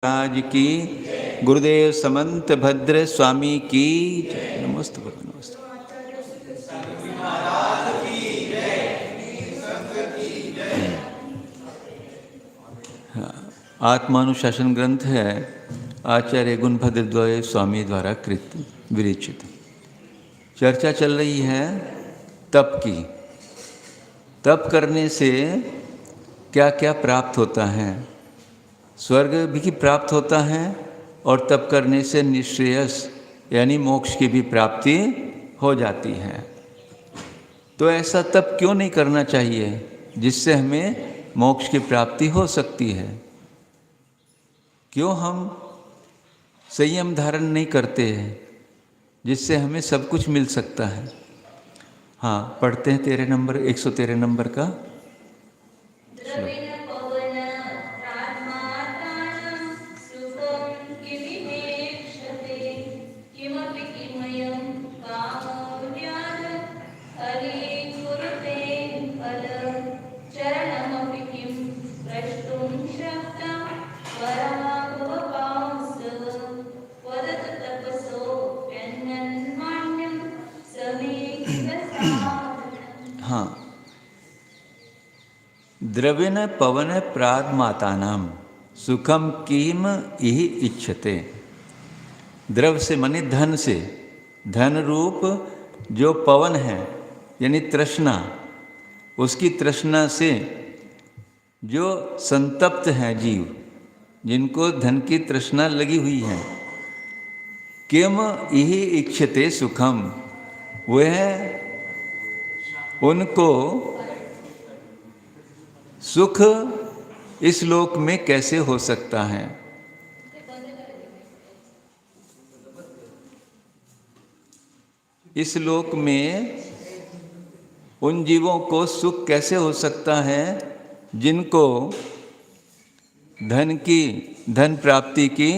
महाराज की, गुरुदेव समंत भद्र स्वामी की जय। नमस्ते नमस्ते। आत्मानुशासन ग्रंथ है आचार्य गुणभद्रद्वय स्वामी द्वारा कृत विरचित। चर्चा चल रही है तप की। तप करने से क्या क्या प्राप्त होता है। स्वर्ग भी प्राप्त होता है और तप करने से निश्रेयस यानी मोक्ष की भी प्राप्ति हो जाती है। तो ऐसा तप क्यों नहीं करना चाहिए जिससे हमें मोक्ष की प्राप्ति हो सकती है। क्यों हम संयम धारण नहीं करते हैं जिससे हमें सब कुछ मिल सकता है। हाँ, पढ़ते हैं 113 नंबर का। हाँ, द्रव्यन पवन प्रादमातानाम सुखम किम इहि इच्छते। द्रव्य से माने धन से, धन रूप जो पवन है यानी तृष्णा, उसकी तृष्णा से जो संतप्त हैं जीव, जिनको धन की तृष्णा लगी हुई है, किम इहि इच्छते सुखम, वह उनको सुख इस लोक में कैसे हो सकता है। इस लोक में उन जीवों को सुख कैसे हो सकता है जिनको धन प्राप्ति की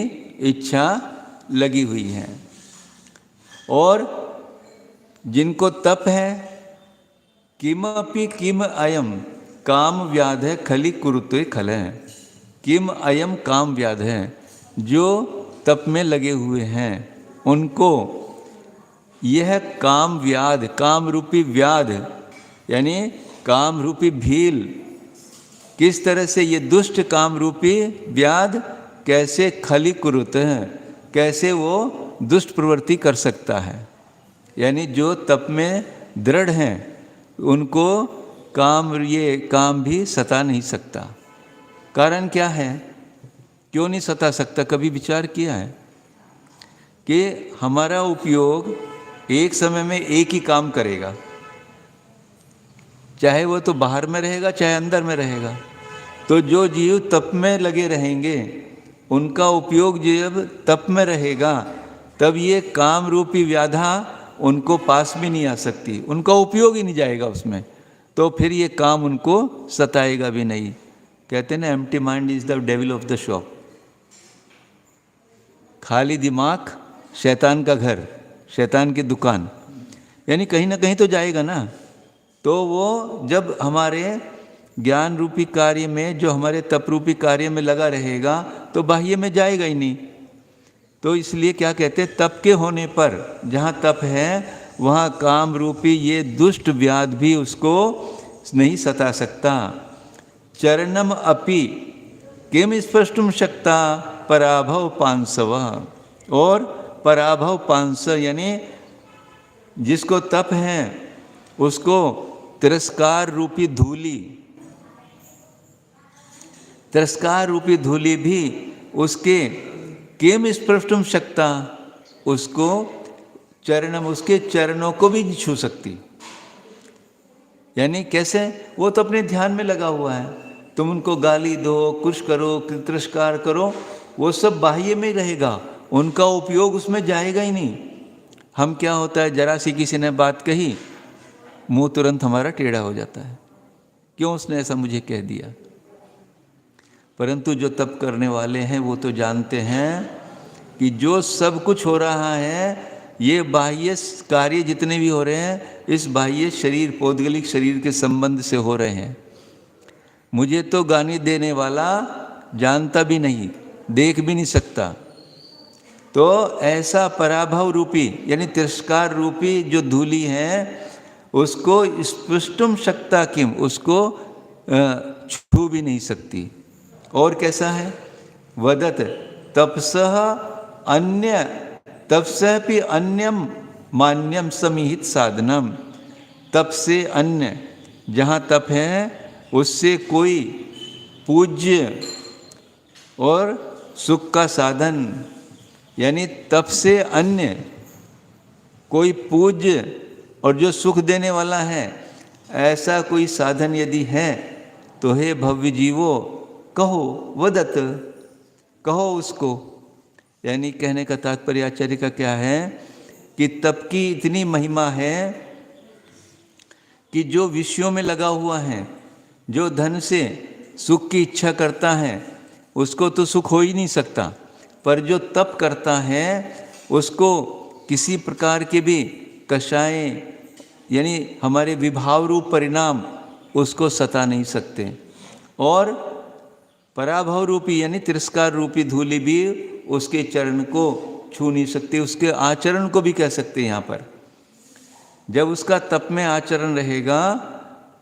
इच्छा लगी हुई है और जिनको तप है। किमपि किम अयम काम व्याध है खली कुरुते खल है। किम अयम काम व्याध है, जो तप में लगे हुए हैं उनको यह काम व्याध, काम रूपी व्याध यानी काम रूपी भील, किस तरह से ये दुष्ट काम रूपी व्याध कैसे खली कुरुत है, कैसे वो दुष्ट प्रवृत्ति कर सकता है। यानी जो तप में दृढ़ हैं उनको ये काम भी सता नहीं सकता। कारण क्या है, क्यों नहीं सता सकता? कभी विचार किया है कि हमारा उपयोग एक समय में एक ही काम करेगा, चाहे वो तो बाहर में रहेगा चाहे अंदर में रहेगा। तो जो जीव तप में लगे रहेंगे उनका उपयोग जब तप में रहेगा तब ये काम रूपी व्याधा उनको पास भी नहीं आ सकती, उनका उपयोग ही नहीं जाएगा उसमें, तो फिर ये काम उनको सताएगा भी नहीं। कहते हैं ना, empty mind is the devil of the shop. खाली दिमाग शैतान का घर, शैतान की दुकान, यानी कहीं ना कहीं तो जाएगा ना। तो वो जब हमारे ज्ञान रूपी कार्य में, जो हमारे तप रूपी कार्य में लगा रहेगा तो बाह्य में जाएगा ही नहीं। तो इसलिए क्या कहते हैं, तप के होने पर, जहाँ तप है वहाँ काम रूपी ये दुष्ट व्याध भी उसको नहीं सता सकता। चरणम अपि किम स्पष्टुम शक्ता पराभव पांसव। और पराभव पांस यानी जिसको तप है उसको तिरस्कार रूपी धूली, तिरस्कार रूपी धूली भी उसके किम स्पष्टुम शक्ता, उसको चरणम, उसके चरणों को भी नहीं छू सकती। यानी कैसे, वो तो अपने ध्यान में लगा हुआ है। तुम उनको गाली दो, कुछ करो, तिरस्कार करो, वो सब बाह्य में रहेगा, उनका उपयोग उसमें जाएगा ही नहीं। हम क्या होता है, जरा सी किसी ने बात कही, मुंह तुरंत हमारा टेढ़ा हो जाता है, क्यों उसने ऐसा मुझे कह दिया। परंतु जो तप करने वाले हैं वो तो जानते हैं कि जो सब कुछ हो रहा है, ये बाह्य कार्य जितने भी हो रहे हैं इस बाह्य शरीर, पौद्गलिक शरीर के संबंध से हो रहे हैं। मुझे तो गाली देने वाला जानता भी नहीं, देख भी नहीं सकता। तो ऐसा पराभव रूपी यानी तिरस्कार रूपी जो धूलि है, उसको स्पृष्टुम शक्ता किम, उसको छू भी नहीं सकती। और कैसा है? वदत तपसः अन्य तपसः भी अन्यम मान्यम समिहित साधनम। तप से अन्य, जहाँ तप है उससे कोई पूज्य और सुख का साधन, यानी तप से अन्य कोई पूज्य और जो सुख देने वाला है, ऐसा कोई साधन यदि है तो हे भव्य जीवो कहो, वदत, कहो उसको। यानी कहने का तात्पर्य आचार्य का क्या है कि तप की इतनी महिमा है कि जो विषयों में लगा हुआ है, जो धन से सुख की इच्छा करता है, उसको तो सुख हो ही नहीं सकता। पर जो तप करता है उसको किसी प्रकार के भी कषाय यानी हमारे विभाव रूप परिणाम उसको सता नहीं सकते। और पराभव रूपी यानी तिरस्कार रूपी धूलि भी उसके चरण को छू नहीं सकती, उसके आचरण को भी कह सकते हैं। यहाँ पर जब उसका तप में आचरण रहेगा,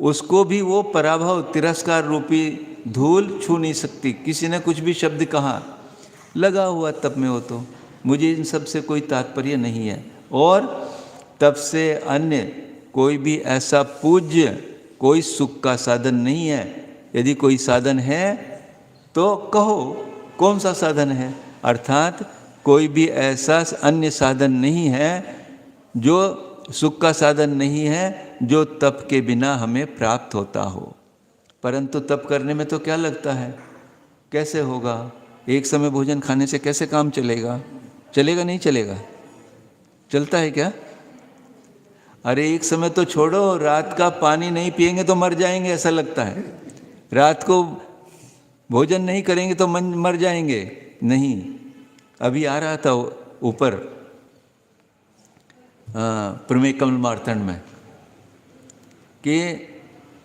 उसको भी वो पराभव तिरस्कार रूपी धूल छू नहीं सकती। किसी ने कुछ भी शब्द कहा, लगा हुआ तप में हो, तो मुझे इन सब से कोई तात्पर्य नहीं है। और तप से अन्य कोई भी ऐसा पूज्य कोई सुख का साधन नहीं है। यदि कोई साधन है तो कहो कौन सा साधन है, अर्थात कोई भी ऐसा अन्य साधन नहीं है, जो सुख का साधन नहीं है, जो तप के बिना हमें प्राप्त होता हो। परंतु तप करने में तो क्या लगता है, कैसे होगा? एक समय भोजन खाने से कैसे काम चलेगा? चलेगा नहीं चलेगा? चलता है क्या? अरे एक समय तो छोड़ो, रात का पानी नहीं पिएंगे तो मर जाएंगे, ऐसा लगता है। रात को भोजन नहीं करेंगे तो मर जाएंगे। नहीं, अभी आ रहा था ऊपर प्रमेय कमल मार्तंड में कि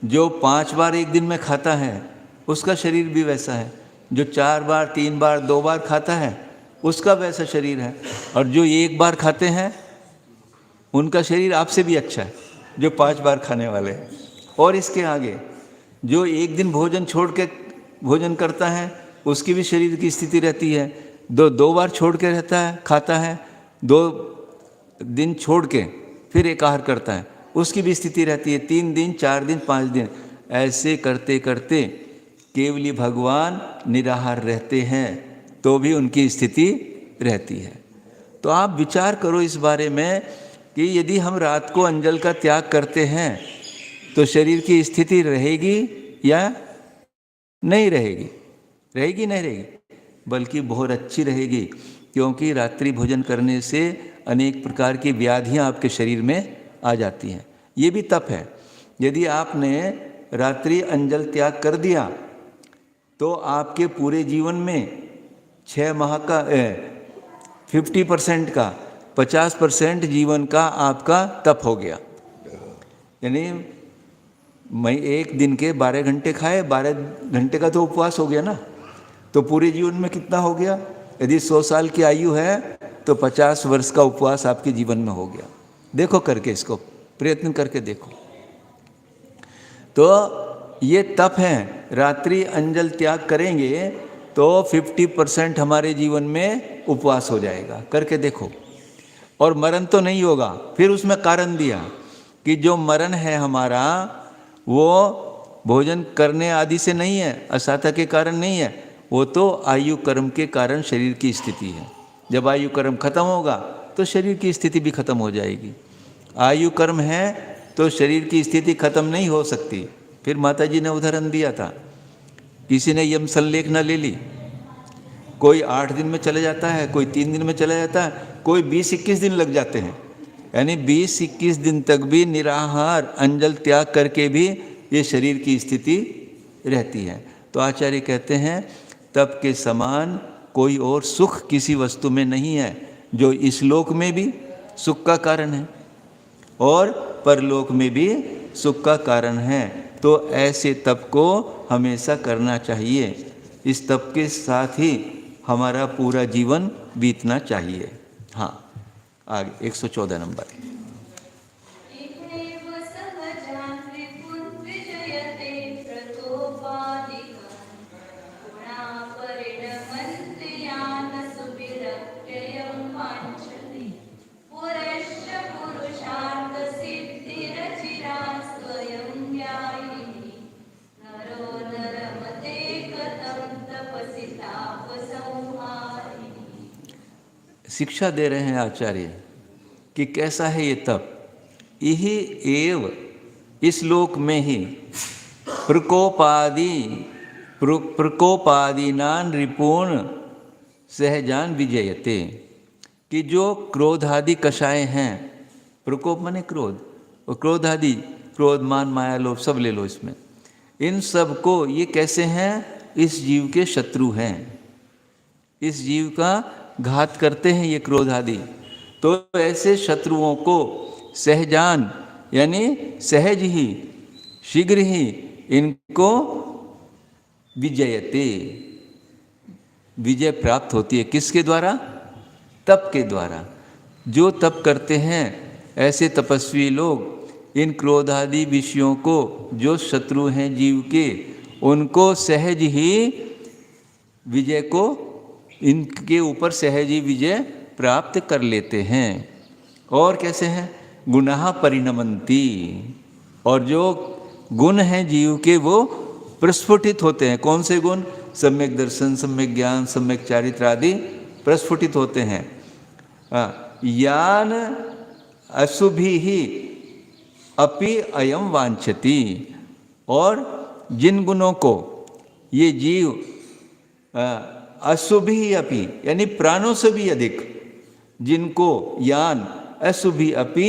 जो 5 बार एक दिन में खाता है उसका शरीर भी वैसा है, जो 4 बार 3 बार 2 बार खाता है उसका वैसा शरीर है, और जो 1 बार खाते हैं उनका शरीर आपसे भी अच्छा है, जो 5 बार खाने वाले हैं। और इसके आगे जो एक दिन भोजन छोड़ के भोजन करता है उसकी भी शरीर की स्थिति रहती है, 2 बार छोड़ के रहता है खाता है, 2 दिन छोड़ के फिर एक आहार करता है, उसकी भी स्थिति रहती है, 3 दिन 4 दिन 5 दिन। ऐसे करते करते केवली भगवान निराहार रहते हैं तो भी उनकी स्थिति रहती है। तो आप विचार करो इस बारे में कि यदि हम रात को अंजल का त्याग करते हैं तो शरीर की स्थिति रहेगी या नहीं रहेगी? रहेगी नहीं रहेगी? बल्कि बहुत अच्छी रहेगी, क्योंकि रात्रि भोजन करने से अनेक प्रकार की व्याधियां आपके शरीर में आ जाती हैं। ये भी तप है। यदि आपने रात्रि अंजल त्याग कर दिया तो आपके पूरे जीवन में 6 माह का 50% का 50% जीवन का आपका तप हो गया। यानी मैं एक दिन के 12 घंटे खाए, 12 घंटे का तो उपवास हो गया ना, तो पूरे जीवन में कितना हो गया? यदि 100 साल की आयु है तो 50 वर्ष का उपवास आपके जीवन में हो गया। देखो करके, इसको प्रयत्न करके देखो। तो ये तप है। रात्रि अंजल त्याग करेंगे तो 50% हमारे जीवन में उपवास हो जाएगा, करके देखो। और मरण तो नहीं होगा। फिर उसमें कारण दिया कि जो मरण है हमारा वो भोजन करने आदि से नहीं है, असाता के कारण नहीं है, वो तो आयु कर्म के कारण शरीर की स्थिति है। जब आयु कर्म खत्म होगा तो शरीर की स्थिति भी खत्म हो जाएगी। आयु कर्म है तो शरीर की स्थिति खत्म नहीं हो सकती। फिर माता जी ने उदाहरण दिया था, किसी ने यम संलेखना ले ली, कोई 8 दिन में चला जाता है, कोई 3 दिन में चला जाता है, कोई 20-21 दिन लग जाते हैं। यानी 20-21 दिन तक भी निराहार अंजल त्याग करके भी ये शरीर की स्थिति रहती है। तो आचार्य कहते हैं तप के समान कोई और सुख किसी वस्तु में नहीं है, जो इस लोक में भी सुख का कारण है और परलोक में भी सुख का कारण है। तो ऐसे तप को हमेशा करना चाहिए। इस तप के साथ ही हमारा पूरा जीवन बीतना चाहिए। हाँ, आगे 114 नंबर। शिक्षा दे रहे हैं आचार्य कि कैसा है ये तप। यही एव, इस लोक में ही प्रकोपादीनान रिपूर्ण सहजान विजयते, कि जो क्रोधादि कषाय हैं, प्रकोप माने क्रोध, और क्रोधादि क्रोध मान माया लोभ सब ले लो इसमें, इन सब को ये कैसे हैं, इस जीव के शत्रु हैं, इस जीव का घात करते हैं ये क्रोध आदि। तो ऐसे शत्रुओं को सहजान यानी सहज ही शीघ्र ही इनको विजयते, विजय प्राप्त होती है। किसके द्वारा? तप के द्वारा। जो तप करते हैं ऐसे तपस्वी लोग इन क्रोधादि विषयों को, जो शत्रु हैं जीव के, उनको सहज ही विजय को, इनके ऊपर सहज ही विजय प्राप्त कर लेते हैं। और कैसे हैं? गुणाः परिणमन्ति, और जो गुण हैं जीव के वो प्रस्फुटित होते हैं। कौन से गुण? सम्यक दर्शन, सम्यक ज्ञान, सम्यक चारित्र आदि प्रस्फुटित होते हैं। यान अशुभि ही अपि अयम वांछति, और जिन गुणों को ये जीव अशुभि अपि यानी प्राणों से भी अधिक, जिनको यान अशुभि अपि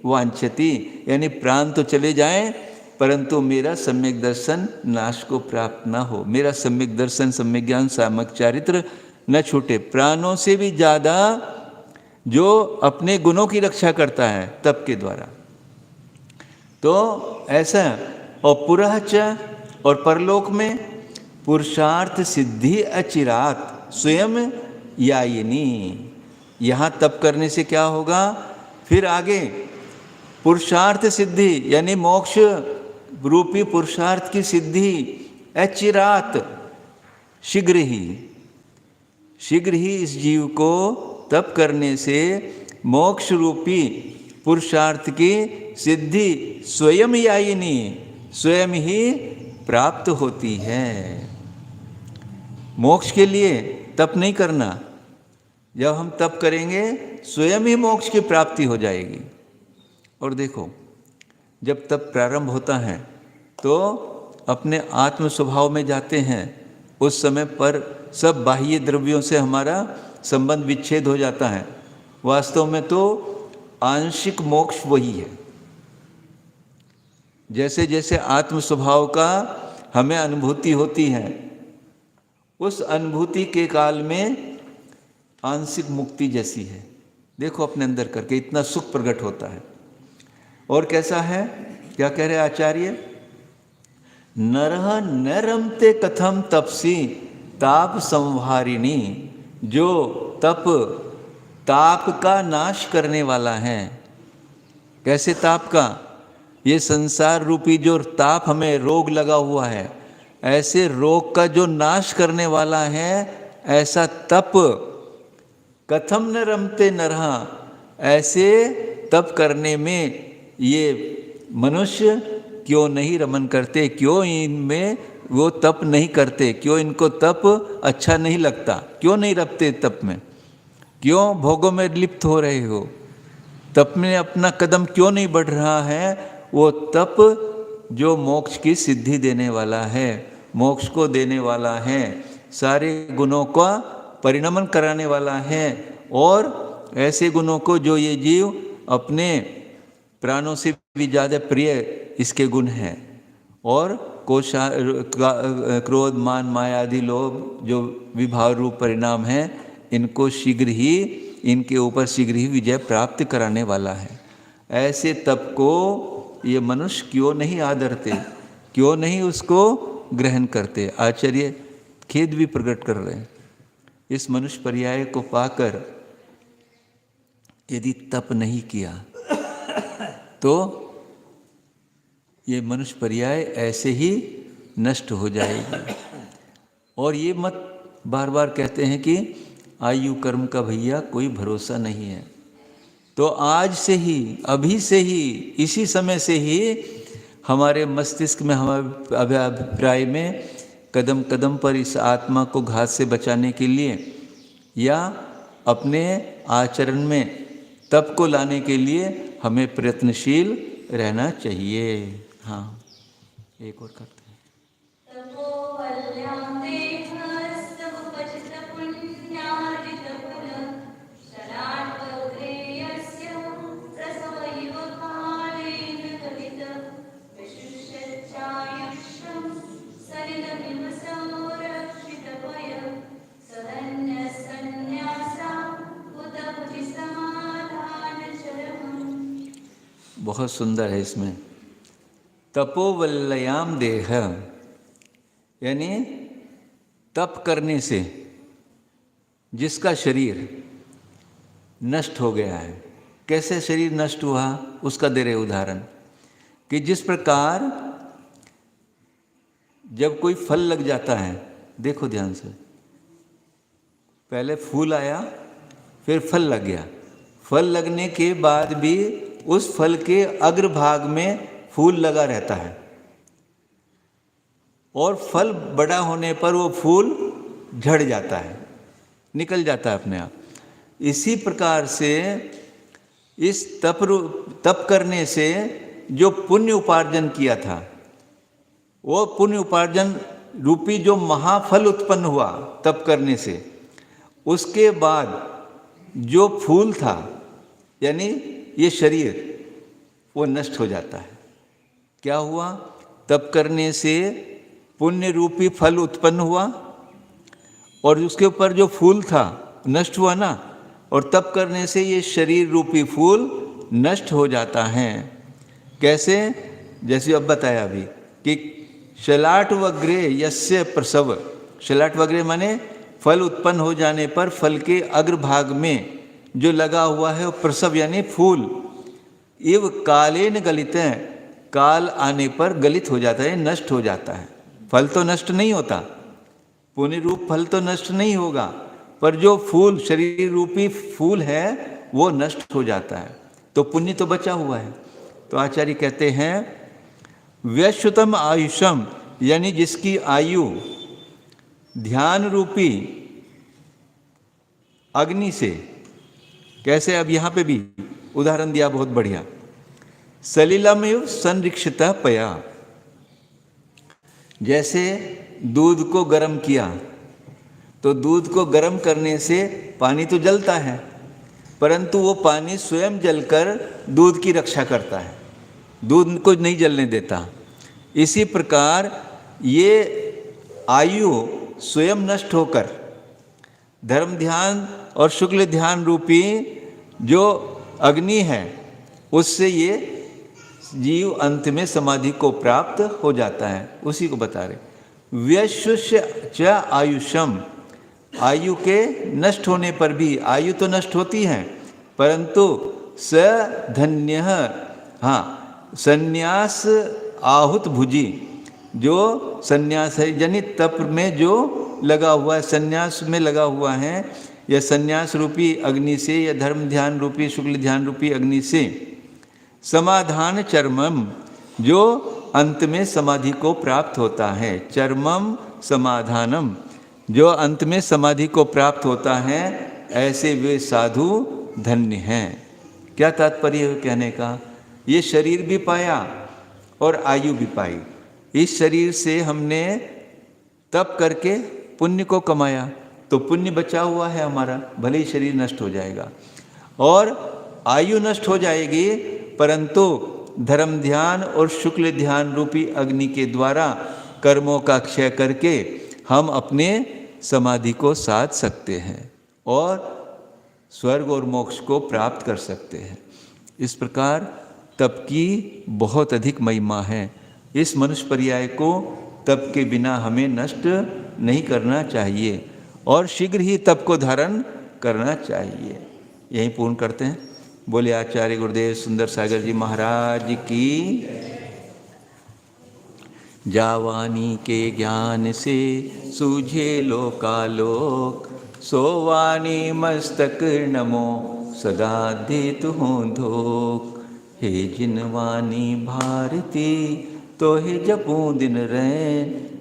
वांछति यानी प्राण तो चले जाएं परंतु मेरा सम्यक दर्शन नाश को प्राप्त ना हो, मेरा सम्यक दर्शन, सम्यक ज्ञान, सम्यक चारित्र न छूटे। प्राणों से भी ज़्यादा जो अपने गुणों की रक्षा करता है तप के द्वारा। तो ऐसा, और पुरः च, और परलोक में पुरुषार्थ सिद्धि अचिरात स्वयं यायिनी। यहाँ तप करने से क्या होगा? फिर आगे पुरुषार्थ सिद्धि यानी मोक्ष रूपी पुरुषार्थ की सिद्धि अचिरात शीघ्र ही इस जीव को तप करने से मोक्ष रूपी पुरुषार्थ की सिद्धि स्वयं यायिनी, स्वयं ही प्राप्त होती है। मोक्ष के लिए तप नहीं करना, जब हम तप करेंगे स्वयं ही मोक्ष की प्राप्ति हो जाएगी। और देखो, जब तप प्रारंभ होता है तो अपने आत्म स्वभाव में जाते हैं, उस समय पर सब बाह्य द्रव्यों से हमारा संबंध विच्छेद हो जाता है। वास्तव में तो आंशिक मोक्ष वही है। जैसे जैसे आत्म स्वभाव का हमें अनुभूति होती है, उस अनुभूति के काल में आंशिक मुक्ति जैसी है। देखो अपने अंदर करके इतना सुख प्रकट होता है। और कैसा है, क्या कह रहे आचार्य? नरह न रमते कथम तपसी ताप संहारिणी। जो तप ताप का नाश करने वाला है। कैसे ताप का? ये संसार रूपी जो ताप हमें रोग लगा हुआ है, ऐसे रोग का जो नाश करने वाला है, ऐसा तप कथम न रमते नरहा, ऐसे तप करने में ये मनुष्य क्यों नहीं रमन करते, क्यों इनमें वो तप नहीं करते, क्यों इनको तप अच्छा नहीं लगता, क्यों नहीं रखते तप में, क्यों भोगों में लिप्त हो रहे हो, तप में अपना कदम क्यों नहीं बढ़ रहा है? वो तप जो मोक्ष की सिद्धि देने वाला है, मोक्ष को देने वाला है, सारे गुणों का परिणमन कराने वाला है। और ऐसे गुणों को जो ये जीव अपने प्राणों से भी ज़्यादा प्रिय इसके गुण हैं। और क्रोध, मान, माया आदि लोभ जो विभाव रूप परिणाम हैं, इनको शीघ्र ही, इनके ऊपर शीघ्र ही विजय प्राप्त कराने वाला है। ऐसे तप को ये मनुष्य क्यों नहीं आदरते, क्यों नहीं उसको ग्रहण करते? आचार्य खेद भी प्रकट कर रहे हैं। इस मनुष्य पर्याय को पाकर यदि तप नहीं किया तो ये मनुष्य पर्याय ऐसे ही नष्ट हो जाएगी। और ये मत बार बार कहते हैं कि आयु कर्म का भैया कोई भरोसा नहीं है। तो आज से ही, अभी से ही, इसी समय से ही हमारे मस्तिष्क में, हमारे अभिप्राय में कदम कदम पर इस आत्मा को घात से बचाने के लिए या अपने आचरण में तप को लाने के लिए हमें प्रयत्नशील रहना चाहिए। हाँ, एक और करते हैं। बहुत सुंदर है इसमें, तपोवल्लयाम देह, यानी तप करने से जिसका शरीर नष्ट हो गया है। कैसे शरीर नष्ट हुआ उसका दे रहे उदाहरण, कि जिस प्रकार जब कोई फल लग जाता है, देखो ध्यान से, पहले फूल आया फिर फल लग गया, फल लगने के बाद भी उस फल के अग्रभाग में फूल लगा रहता है और फल बड़ा होने पर वो फूल झड़ जाता है, निकल जाता है अपने आप। इसी प्रकार से इस तप करने से जो पुण्य उपार्जन किया था, वो पुण्य उपार्जन रूपी जो महाफल उत्पन्न हुआ तप करने से, उसके बाद जो फूल था यानी ये शरीर, वो नष्ट हो जाता है। क्या हुआ? तप करने से पुण्य रूपी फल उत्पन्न हुआ और उसके ऊपर जो फूल था नष्ट हुआ ना, और तप करने से ये शरीर रूपी फूल नष्ट हो जाता है। कैसे? जैसे अब बताया अभी कि शलाट वग्रे यस्य प्रसव, शलाट वग्रे माने फल उत्पन्न हो जाने पर फल के अग्रभाग में जो लगा हुआ है वो प्रसव यानी फूल, इव कालेन गलित है, काल आने पर गलित हो जाता है, नष्ट हो जाता है। फल तो नष्ट नहीं होता, पुण्य रूप फल तो नष्ट नहीं होगा, पर जो फूल शरीर रूपी फूल है वो नष्ट हो जाता है, तो पुण्य तो बचा हुआ है। तो आचार्य कहते हैं व्यश्रुतम आयुषम, यानी जिसकी आयु ध्यान रूपी अग्नि से, कैसे? अब यहाँ पे भी उदाहरण दिया बहुत बढ़िया, सलिलमेव संरक्षिता पया, जैसे दूध को गर्म किया तो दूध को गर्म करने से पानी तो जलता है, परंतु वो पानी स्वयं जलकर दूध की रक्षा करता है, दूध को नहीं जलने देता। इसी प्रकार ये आयु स्वयं नष्ट होकर धर्म ध्यान और शुक्ल ध्यान रूपी जो अग्नि है उससे ये जीव अंत में समाधि को प्राप्त हो जाता है। उसी को बता रहे व्यशुष्य च आयुषम, आयु के नष्ट होने पर भी, आयु तो नष्ट होती है परंतु स धन्य, हाँ, संन्यास आहुत भुजी, जो संन्यास है यानी तप में जो लगा हुआ है, संन्यास में लगा हुआ है, या संन्यास रूपी अग्नि से या धर्म ध्यान रूपी शुक्ल ध्यान रूपी अग्नि से, समाधान चर्मम, जो अंत में समाधि को प्राप्त होता है, चर्मम समाधानम, जो अंत में समाधि को प्राप्त होता है, ऐसे वे साधु धन्य हैं। क्या तात्पर्य है कहने का? ये शरीर भी पाया और आयु भी पाई। इस शरीर से हमने तप करके पुण्य को कमाया, तो पुण्य बचा हुआ है हमारा, भले ही शरीर नष्ट हो जाएगा और आयु नष्ट हो जाएगी, परंतु धर्म ध्यान और शुक्ल ध्यान रूपी अग्नि के द्वारा कर्मों का क्षय करके हम अपने समाधि को साध सकते हैं और स्वर्ग और मोक्ष को प्राप्त कर सकते हैं। इस प्रकार तप की बहुत अधिक महिमा है। इस मनुष्य पर्याय को तप के बिना हमें नष्ट नहीं करना चाहिए। और शीघ्र ही तप को धारण करना चाहिए। यहीं पूर्ण करते हैं। बोले आचार्य गुरुदेव सुंदर सागर जी महाराज की। जावानी के ज्ञान से सूझे लोकालोक, सोवानी मस्तक नमो सदा देत हूँ धोख। हे जिनवानी भारती तो हे जपूं दिन रैन,